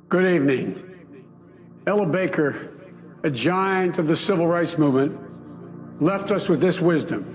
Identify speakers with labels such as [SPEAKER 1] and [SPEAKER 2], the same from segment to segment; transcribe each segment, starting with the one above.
[SPEAKER 1] Good evening. Ella Baker, a giant of the civil rights movement, left us with this wisdom.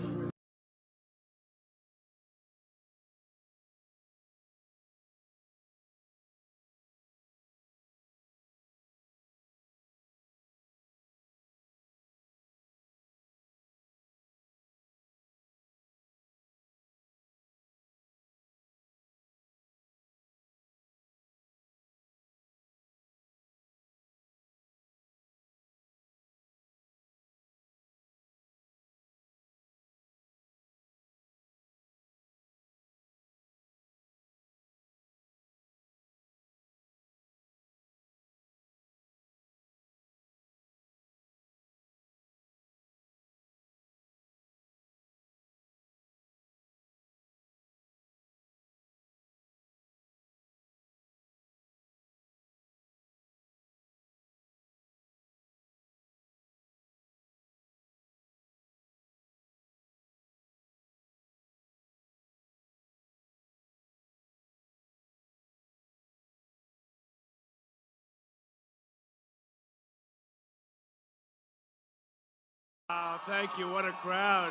[SPEAKER 2] Wow, thank you. What a crowd.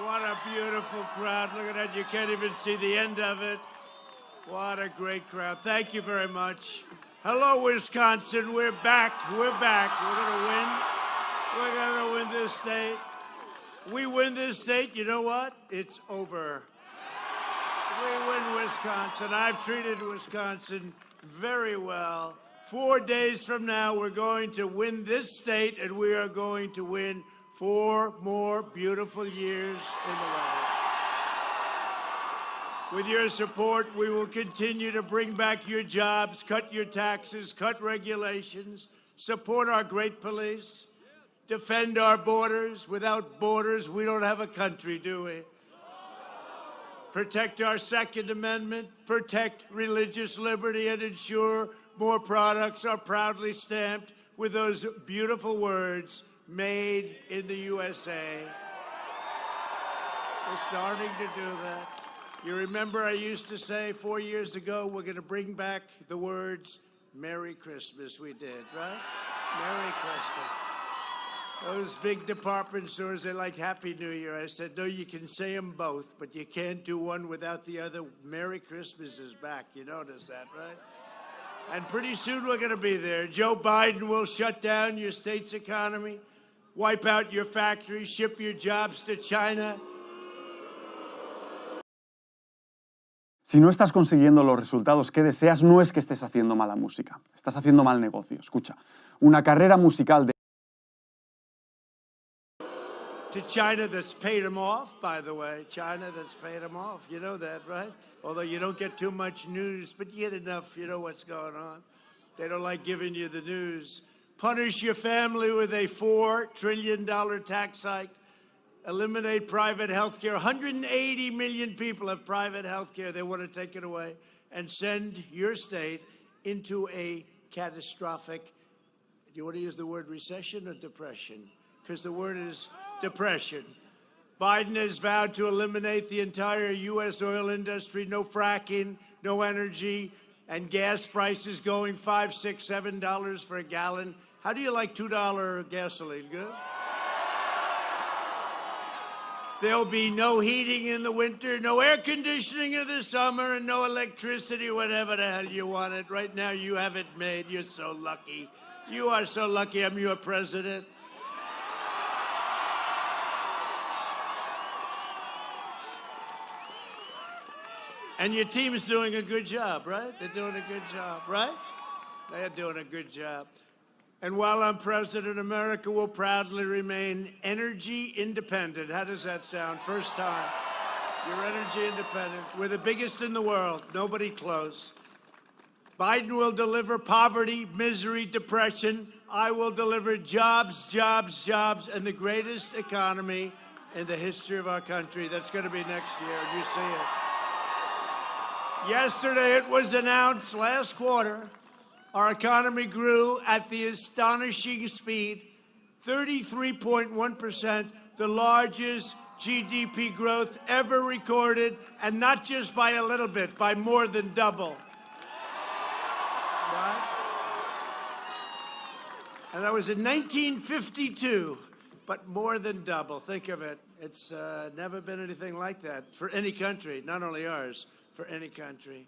[SPEAKER 2] What a beautiful crowd. Look at that. You can't even see the end of it. What a great crowd. Thank you very much. Hello, Wisconsin. We're back. We're back. We're going to win. We're going to win this state. We win this state. You know what? It's over. We win Wisconsin. I've treated Wisconsin very well. 4 days from now, we're going to win this state, and we are going to win 4 more beautiful years in the land. With your support, we will continue to bring back your jobs, cut your taxes, cut regulations, support our great police, defend our borders. Without borders, we don't have a country, do we? Protect our Second Amendment, protect religious liberty, and ensure more products are proudly stamped with those beautiful words, made in the USA. We're starting to do that. You remember I used to say 4 years ago, we're going to bring back the words, Merry Christmas. We did, right? Merry Christmas. Those big department stores, they like Happy New Year. I said, no, you can say them both, but you can't do one without the other. Merry Christmas is back. You notice that, right? And pretty soon we're going to be there. Joe Biden will shut down your state's economy, wipe out your factories, ship your jobs to China.
[SPEAKER 3] Si no estás consiguiendo los resultados que deseas, no es que estés haciendo mala música. Estás haciendo mal negocio. Escucha, una carrera musical de...
[SPEAKER 2] To China that's paid them off, by the way. China that's paid them off. You know that, right? Although you don't get too much news, but you get enough, you know what's going on. They don't like giving you the news. Punish your family with a $4 trillion tax hike. Eliminate private health care. 180 million people have private health care. They want to take it away. And send your state into a catastrophic, do you want to use the word recession or depression? Because the word is depression. Biden has vowed to eliminate the entire U.S. oil industry, no fracking, no energy, and gas prices going $5, $6, $7 for a gallon. How do you like $2 gasoline? Good? There'll be no heating in the winter, no air conditioning in the summer, and no electricity, whatever the hell you want it. Right now, you have it made. You're so lucky. You are so lucky I'm your president. And your team's doing a good job, right? They're doing a good job, right? They're doing a good job. And while I'm president, America will proudly remain energy independent. How does that sound? First time. You're energy independent. We're the biggest in the world. Nobody close. Biden will deliver poverty, misery, depression. I will deliver jobs, jobs, jobs, and the greatest economy in the history of our country. That's going to be next year. You see it. Yesterday, it was announced last quarter, our economy grew at the astonishing speed, 33.1%, the largest GDP growth ever recorded, and not just by a little bit, by more than double. Right? And that was in 1952, but more than double. Think of it. It's never been anything like that for any country, not only ours, for any country.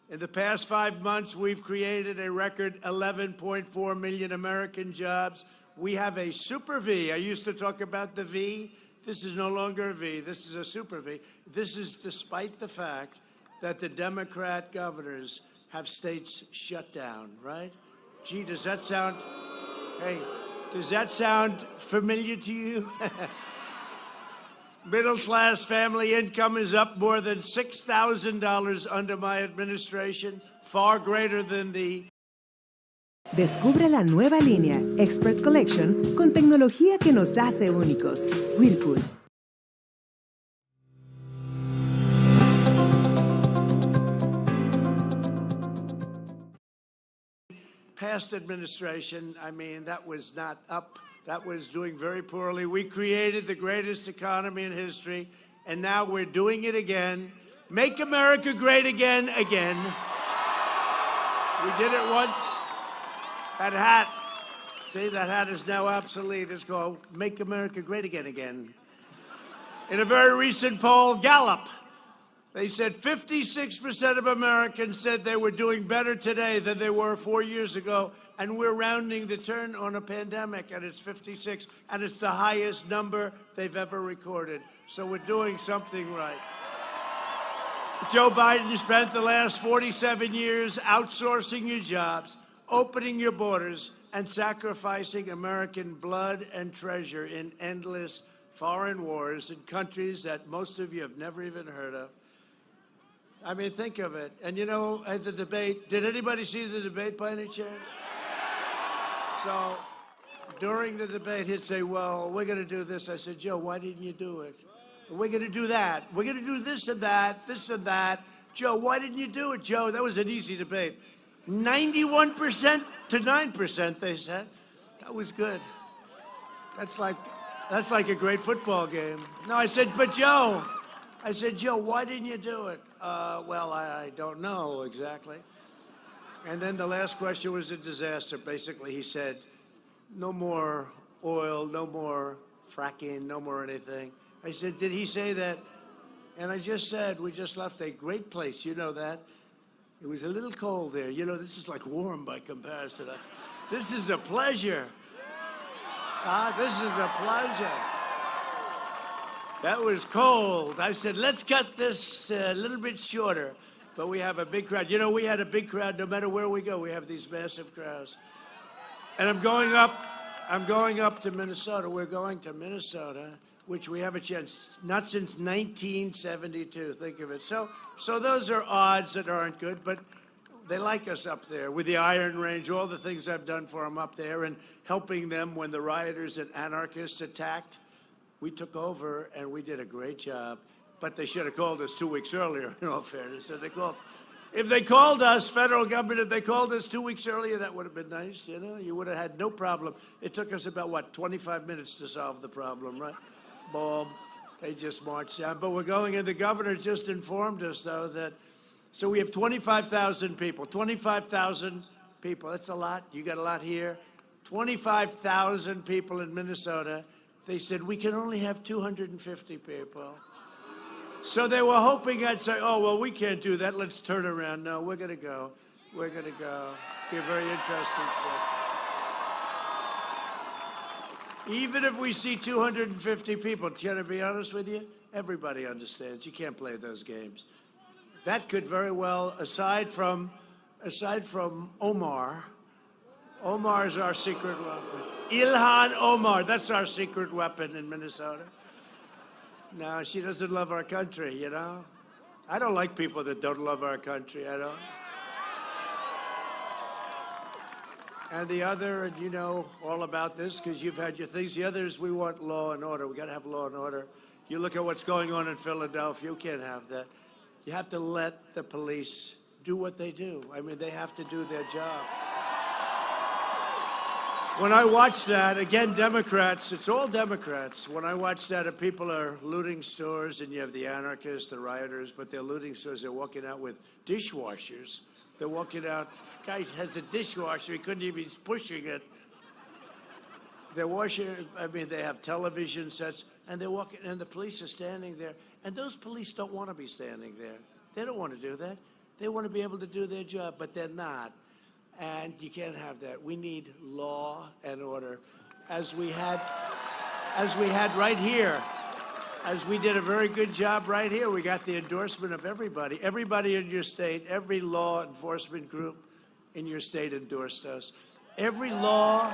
[SPEAKER 2] In the past 5 months, we've created a record 11.4 million American jobs. We have a super V. I used to talk about the V. This is no longer a V. This is a super V. This is despite the fact that the Democrat governors have states shut down, right? Gee, does that sound familiar to you? Middle-class family income is up more than $6,000 under my administration, far greater than the...
[SPEAKER 4] Descubre la nueva línea Expert Collection con tecnología que nos hace únicos. Whirlpool.
[SPEAKER 2] Past administration, I mean, that was not up. That was doing very poorly. We created the greatest economy in history, and now we're doing it again. Make America great again, again. We did it once. That hat, see, that hat is now obsolete. It's called Make America Great Again, again. In a very recent poll, Gallup, they said 56% of Americans said they were doing better today than they were 4 years ago. And we're rounding the turn on a pandemic, and it's 56, and it's the highest number they've ever recorded. So we're doing something right. Joe Biden spent the last 47 years outsourcing your jobs, opening your borders, and sacrificing American blood and treasure in endless foreign wars in countries that most of you have never even heard of. I mean, think of it. And you know, at the debate, did anybody see the debate by any chance? So during the debate, he'd say, well, we're going to do this. I said, Joe, why didn't you do it? We're going to do that. We're going to do this and that, this and that. Joe, why didn't you do it, Joe? That was an easy debate. 91% to 9%, they said. That was good. That's like a great football game. No, I said, but Joe, why didn't you do it? Well, I don't know exactly. And then the last question was a disaster. Basically, he said, no more oil, no more fracking, no more anything. I said, did he say that? And I just said, we just left a great place. You know that? It was a little cold there. You know, this is like warm by comparison to that. This is a pleasure. This is a pleasure. That was cold. I said, let's cut this a little bit shorter. But we have a big crowd. You know, we had a big crowd no matter where we go. We have these massive crowds. And I'm going up to Minnesota. We're going to Minnesota, which we have a chance, not since 1972, think of it. So those are odds that aren't good, but they like us up there with the Iron Range, all the things I've done for them up there and helping them when the rioters and anarchists attacked. We took over and we did a great job. But they should have called us 2 weeks earlier, in all fairness. So if they called us, federal government, if they called us 2 weeks earlier, that would have been nice, you know? You would have had no problem. It took us about, 25 minutes to solve the problem, right? Boom. They just marched down. But we're going, and the governor just informed us, though, that, so we have 25,000 people. 25,000 people, that's a lot. You got a lot here. 25,000 people in Minnesota. They said, we can only have 250 people. So they were hoping I'd say, oh, well, we can't do that. Let's turn around. No, we're going to go. We're going to go. Be a very interesting trip. Even if we see 250 people, can I be honest with you? Everybody understands. You can't play those games. That could very well, aside from Omar, Omar is our secret weapon. Ilhan Omar, that's our secret weapon in Minnesota. No, she doesn't love our country, you know? I don't like people that don't love our country, I don't. And the other, and you know all about this because you've had your things. The others, we want law and order. We got to have law and order. You look at what's going on in Philadelphia, you can't have that. You have to let the police do what they do. I mean, they have to do their job. When I watch that, again, Democrats, it's all Democrats. When I watch that, if people are looting stores, and you have the anarchists, the rioters, but they're looting stores, they're walking out with dishwashers. They're walking out, guy has a dishwasher, he couldn't even, he's pushing it. They're washing, I mean, they have television sets, and they're walking, and the police are standing there. And those police don't want to be standing there. They don't want to do that. They want to be able to do their job, but they're not. And you can't have that. We need law and order, as we had right here. As we did a very good job right here. We got the endorsement of everybody. Everybody in your state, every law enforcement group in your state endorsed us. Every law,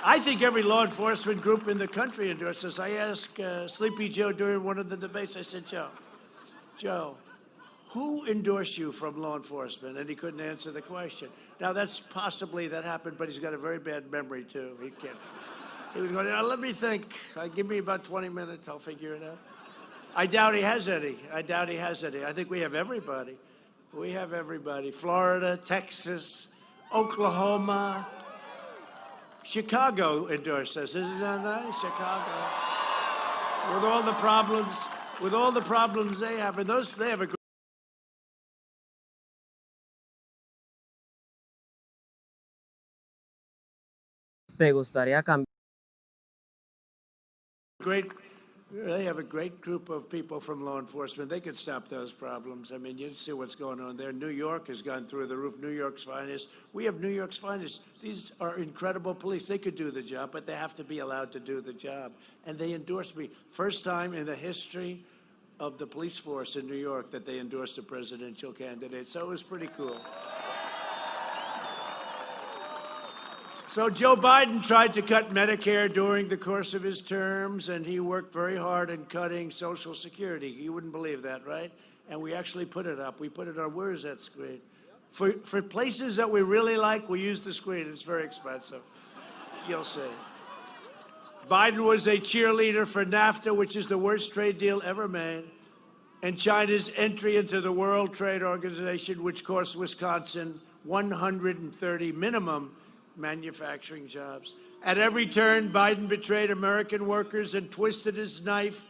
[SPEAKER 2] I think every law enforcement group in the country endorsed us. I asked Sleepy Joe during one of the debates, I said, Joe, who endorsed you from law enforcement? And he couldn't answer the question. Now, that's possibly that happened, but he's got a very bad memory, too. He can't. He was going, let me think. Give me about 20 minutes. I'll figure it out. I doubt he has any. I think we have everybody. We have everybody. Florida, Texas, Oklahoma, Chicago endorsed us. Isn't that nice? Chicago. With all the problems they have, and they have a
[SPEAKER 5] ¿Te gustaría cambiar?
[SPEAKER 2] They have a great group of people from law enforcement. They could stop those problems. I mean, you see what's going on there. New York has gone through the roof. New York's finest. We have New York's finest. These are incredible police. They could do the job, but they have to be allowed to do the job. And they endorsed me. First time in the history of the police force in New York that they endorsed a presidential candidate. So it was pretty cool. So Joe Biden tried to cut Medicare during the course of his terms, and he worked very hard in cutting Social Security. You wouldn't believe that, right? And we actually put it up. We put it on, where is that screen? For places that we really like, we use the screen. It's very expensive. You'll see. Biden was a cheerleader for NAFTA, which is the worst trade deal ever made, and China's entry into the World Trade Organization, which cost Wisconsin 130 minimum manufacturing jobs. At every turn, Biden betrayed American workers and twisted his knife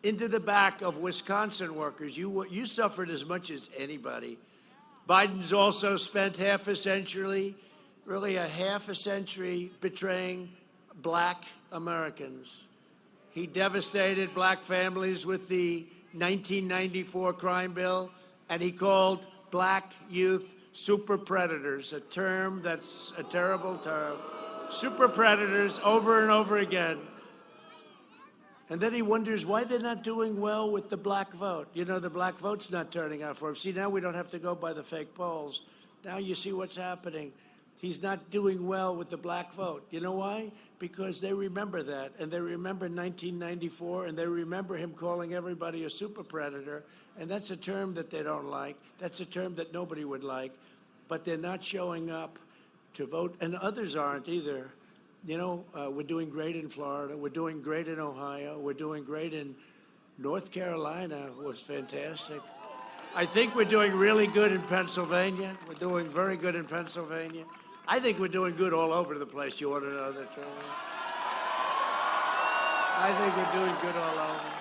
[SPEAKER 2] into the back of Wisconsin workers. You suffered as much as anybody. Biden's also spent half a century betraying black Americans. He devastated black families with the 1994 crime bill, and he called black youth super predators, a term that's a terrible term. Super predators over and over again. And then he wonders why they're not doing well with the black vote. You know, the black vote's not turning out for him. See, now we don't have to go by the fake polls. Now you see what's happening. He's not doing well with the black vote. You know why? Because they remember that, and they remember 1994, and they remember him calling everybody a super predator, and that's a term that they don't like. That's a term that nobody would like, but they're not showing up to vote, and others aren't either. You know, we're doing great in Florida. We're doing great in Ohio. We're doing great in North Carolina. It was fantastic. I think we're doing really good in Pennsylvania. We're doing very good in Pennsylvania. I think we're doing good all over the place. You want to know the truth? I think we're doing good all over.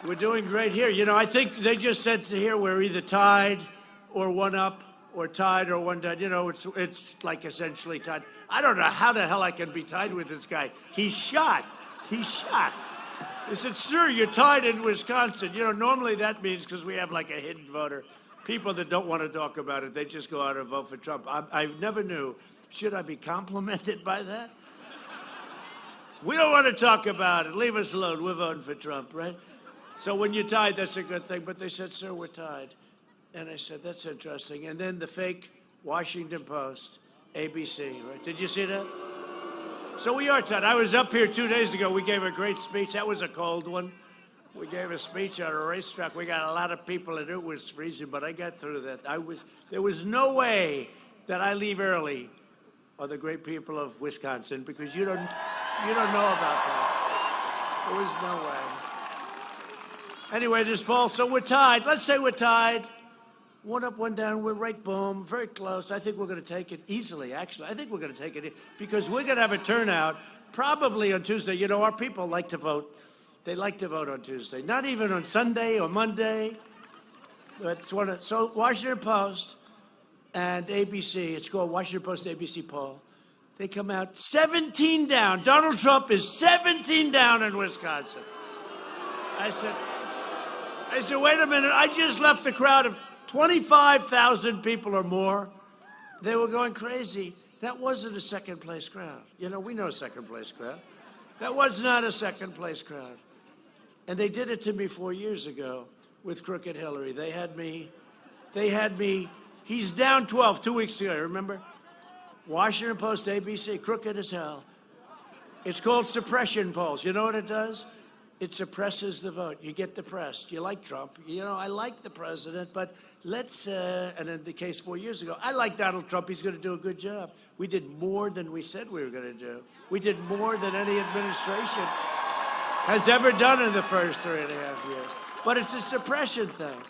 [SPEAKER 2] We're doing great here. You know, I think they just said here we're either tied or one up, or tied or one down. You know, it's like essentially tied. I don't know how the hell I can be tied with this guy. He's shot. He's shot. They said, sir, you're tied in Wisconsin. You know, normally that means, because we have like a hidden voter, people that don't want to talk about it, they just go out and vote for Trump. I never knew. Should I be complimented by that? We don't want to talk about it. Leave us alone. We're voting for Trump, right? So when you're tied, that's a good thing. But they said, sir, we're tied. And I said, that's interesting. And then the fake Washington Post, ABC, right? Did you see that? So we are tied. I was up here 2 days ago. We gave a great speech. That was a cold one. We gave a speech on a racetrack. We got a lot of people, and it was freezing, but I got through that. There was no way that I leave early, or the great people of Wisconsin, because you don't know about that. There was no way. Anyway, this poll, so we're tied. Let's say we're tied. One up, one down. We're right, boom, very close. I think we're going to take it easily, actually. I think we're going to take it because we're going to have a turnout probably on Tuesday. You know, our people like to vote. They like to vote on Tuesday, not even on Sunday or Monday. So Washington Post and ABC, it's called Washington Post ABC poll. They come out 17 down. Donald Trump is 17 down in Wisconsin. I said, wait a minute. I just left a crowd of 25,000 people or more. They were going crazy. That wasn't a second place crowd. You know, we know a second place crowd. That was not a second place crowd. And they did it to me 4 years ago with Crooked Hillary. They had me, he's down 12 2 weeks ago, remember? Washington Post, ABC, crooked as hell. It's called suppression polls. You know what it does? It suppresses the vote. You get depressed. You like Trump. You know, I like the president, but let's, and in the case 4 years ago, I like Donald Trump. He's going to do a good job. We did more than we said we were going to do. We did more than any administration has ever done in the first 3.5 years. But it's a suppression thing.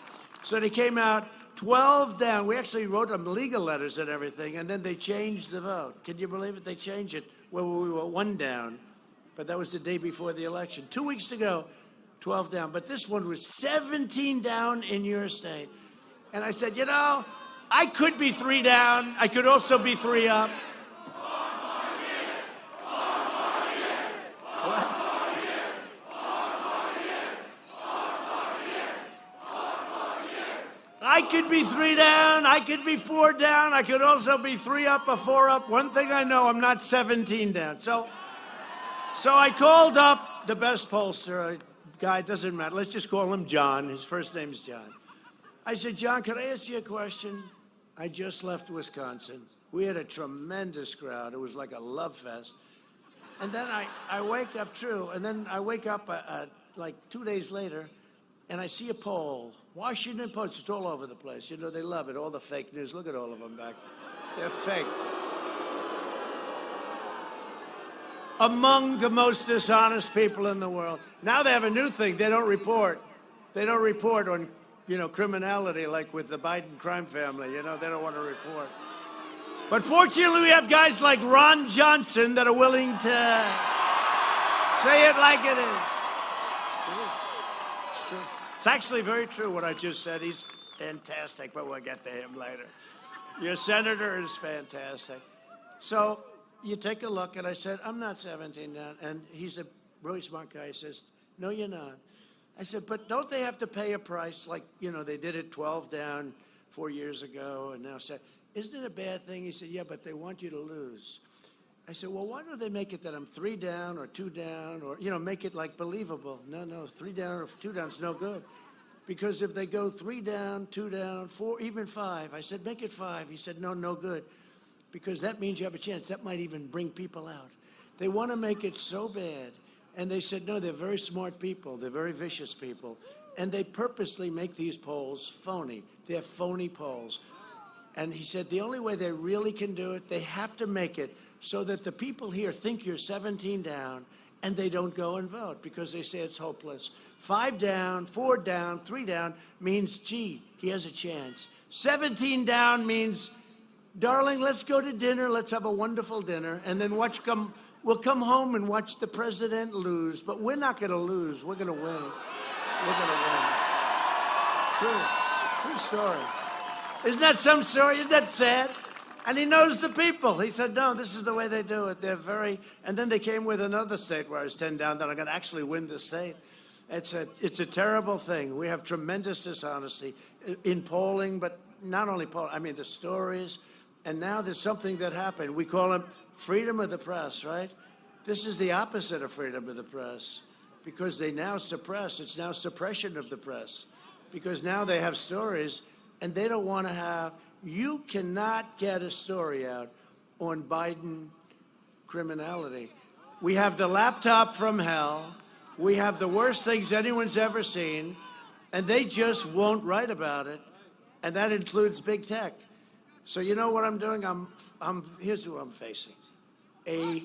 [SPEAKER 2] So they came out 12 down. We actually wrote them legal letters and everything, and then they changed the vote. Can you believe it? They changed it where we were 1 down. But that was the day before the election. 2 weeks ago, 12 down. But this one was 17 down in your state. And I said, you know, I could be 3 down. I could also be 3 up. I could be 3 down, I could be 4 down, I could also be 3 up or 4 up. One thing I know, I'm not 17 down. So I called up the best pollster, a guy, doesn't matter, let's just call him John. His first name's John. I said, John, can I ask you a question? I just left Wisconsin. We had a tremendous crowd. It was like a love fest. And then I wake up, like 2 days later, and I see a poll. Washington Post, it's all over the place. You know, they love it, all the fake news. Look at all of them back. They're fake. Among the most dishonest people in the world. Now they have a new thing. They don't report. They don't report on, you know, criminality like with the Biden crime family. You know, they don't want to report. But fortunately, we have guys like Ron Johnson that are willing to say it like it is. It's true. It's actually very true what I just said. He's fantastic, but we'll get to him later. Your senator is fantastic. So you take a look, and I said, I'm not 17 down. And he's a really smart guy. He says, no, you're not. I said, but don't they have to pay a price? Like, you know, they did it 12 down 4 years ago, and now said, isn't it a bad thing? He said, yeah, but they want you to lose. I said, well, why don't they make it that I'm 3 down or 2 down or, you know, make it like believable? No, 3 down or 2 down is no good. Because if they go 3 down, 2 down, 4, even 5, I said, make it 5. He said, no good. Because that means you have a chance. That might even bring people out. They want to make it so bad. And they said, no, they're very smart people. They're very vicious people. And they purposely make these polls phony. They're phony polls. And he said, the only way they really can do it, they have to make it so that the people here think you're 17 down and they don't go and vote because they say it's hopeless. 5 down, 4 down, 3 down means, gee, he has a chance. 17 down means, darling, let's go to dinner. Let's have a wonderful dinner. And then we'll come home and watch the president lose. But we're not going to lose. We're going to win. We're going to win. True story. Isn't that some story? Isn't that sad? And he knows the people. He said, no, this is the way they do it. They're very, and then they came with another state where I was 10 down that I'm going to actually win the state. It's a terrible thing. We have tremendous dishonesty in polling, but not only polling, I mean the stories. And now there's something that happened. We call it freedom of the press, right? This is the opposite of freedom of the press because they now suppress. It's now suppression of the press because now they have stories and they don't want to have. You cannot get a story out on Biden criminality. We have the laptop from hell. We have the worst things anyone's ever seen, and they just won't write about it, and that includes big tech. So you know what I'm doing? Here's who I'm facing. A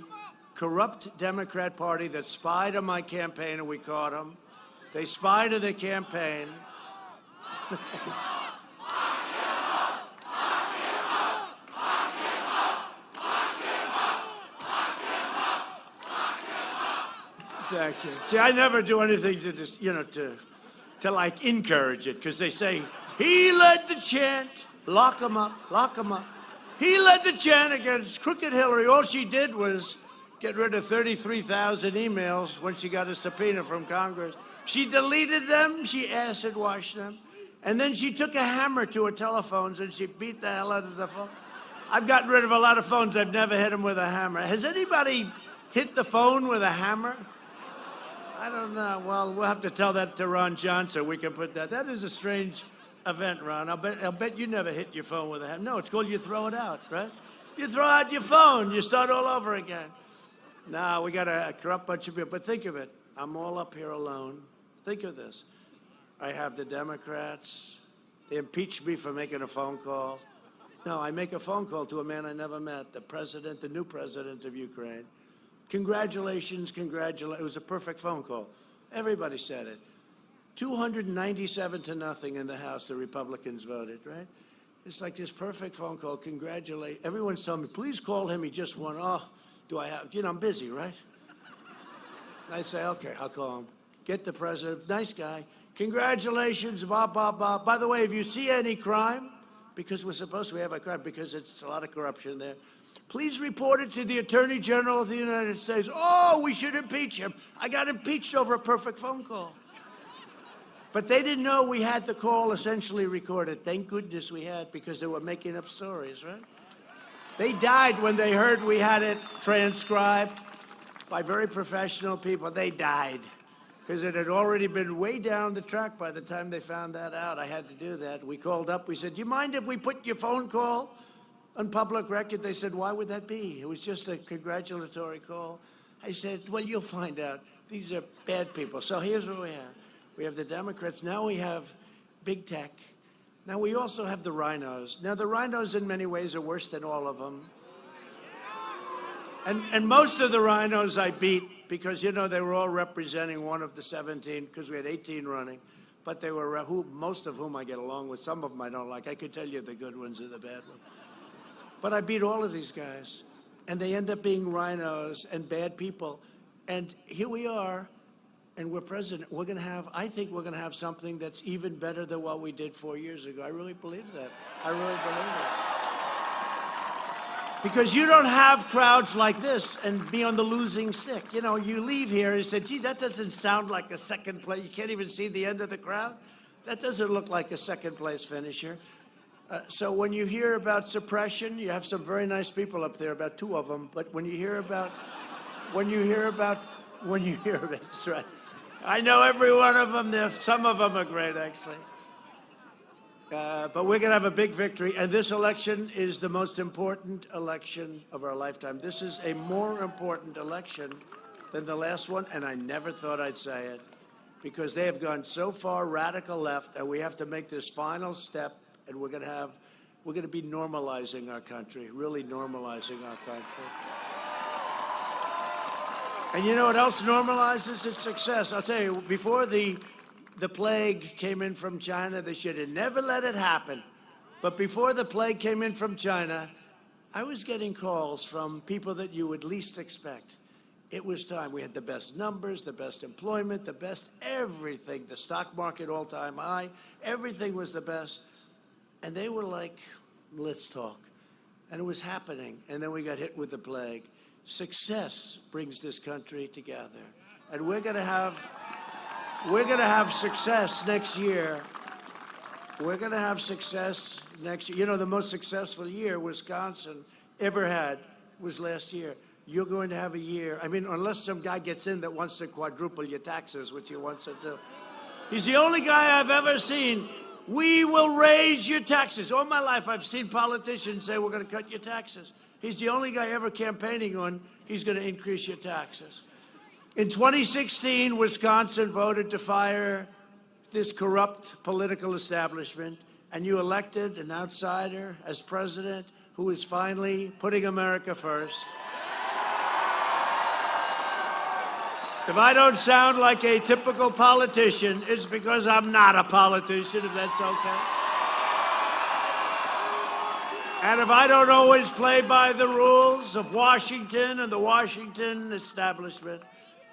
[SPEAKER 2] corrupt Democrat Party that spied on my campaign, and we caught them. They spied on the campaign. Thank you. See, I never do anything to just, you know, to like encourage it, because they say, he led the chant, lock him up, lock him up. He led the chant against crooked Hillary. All she did was get rid of 33,000 emails when she got a subpoena from Congress. She deleted them, she acid washed them, and then she took a hammer to her telephones and she beat the hell out of the phone. I've gotten rid of a lot of phones. I've never hit them with a hammer. Has anybody hit the phone with a hammer? I don't know. Well, we'll have to tell that to Ron Johnson. We can put that. That is a strange event, Ron. I'll bet you never hit your phone with a hammer. No, it's called you throw it out, right? You throw out your phone. You start all over again. No, we got a corrupt bunch of people. But think of it. I'm all up here alone. Think of this. I have the Democrats. They impeached me for making a phone call. No, I make a phone call to a man I never met, the president, the new president of Ukraine. Congratulations, congratulations. It was a perfect phone call. Everybody said it. 297 to nothing in the House, the Republicans voted, right? It's like this perfect phone call. Congratulate. Everyone's telling me, please call him. He just won. Oh, do I have, I'm busy, right? I say, okay, I'll call him. Get the president. Nice guy. Congratulations, blah, blah, blah. By the way, if you see any crime, because we're supposed to have a crime, because it's a lot of corruption there, please report it to the Attorney General of the United States. Oh, we should impeach him. I got impeached over a perfect phone call. But they didn't know we had the call essentially recorded. Thank goodness we had, because they were making up stories, right? They died when they heard we had it transcribed by very professional people. They died because it had already been way down the track by the time they found that out. I had to do that. We called up. We said, do you mind if we put your phone call on public record? They said, why would that be? It was just a congratulatory call. I said, well, you'll find out. These are bad people. So here's what we have. We have the Democrats. Now we have big tech. Now we also have the rhinos. Now the rhinos in many ways are worse than all of them. And most of the rhinos I beat because, they were all representing one of the 17, because we had 18 running. But they were, most of whom I get along with. Some of them I don't like. I could tell you the good ones and the bad ones. But I beat all of these guys. And they end up being rhinos and bad people. And here we are, and we're president. I think we're going to have something that's even better than what we did 4 years ago. I really believe that. I really believe it. Because you don't have crowds like this and be on the losing stick. You leave here and you say, gee, that doesn't sound like a second place. You can't even see the end of the crowd. That doesn't look like a second place finisher. So when you hear about suppression, you have some very nice people up there, about 2 of them. But when you hear about, that's right. I know every one of them. Some of them are great, actually. But we're going to have a big victory. And this election is the most important election of our lifetime. This is a more important election than the last one. And I never thought I'd say it, because they have gone so far radical left, and we have to make this final step. And we're going to be normalizing our country, really normalizing our country. And you know what else normalizes? It's success. I'll tell you, before the plague came in from China, they should have never let it happen. But before the plague came in from China, I was getting calls from people that you would least expect. It was time. We had the best numbers, the best employment, the best everything. The stock market all-time high. Everything was the best. And they were like, let's talk. And it was happening. And then we got hit with the plague. Success brings this country together. And we're going to have success next year. We're going to have success next year. The most successful year Wisconsin ever had was last year. You're going to have a year. I mean, unless some guy gets in that wants to quadruple your taxes, which he wants to do. He's the only guy I've ever seen. We will raise your taxes. All my life, I've seen politicians say, we're going to cut your taxes. He's the only guy ever campaigning on, he's going to increase your taxes. In 2016, Wisconsin voted to fire this corrupt political establishment, and you elected an outsider as president who is finally putting America first. If I don't sound like a typical politician, it's because I'm not a politician, if that's okay. And if I don't always play by the rules of Washington and the Washington establishment,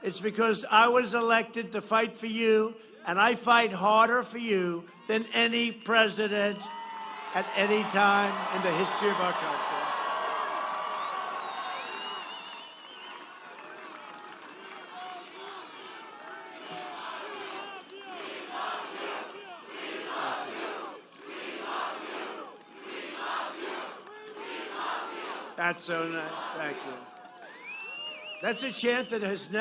[SPEAKER 2] it's because I was elected to fight for you, and I fight harder for you than any president at any time in the history of our country. That's so nice. Thank you. That's a chant that has never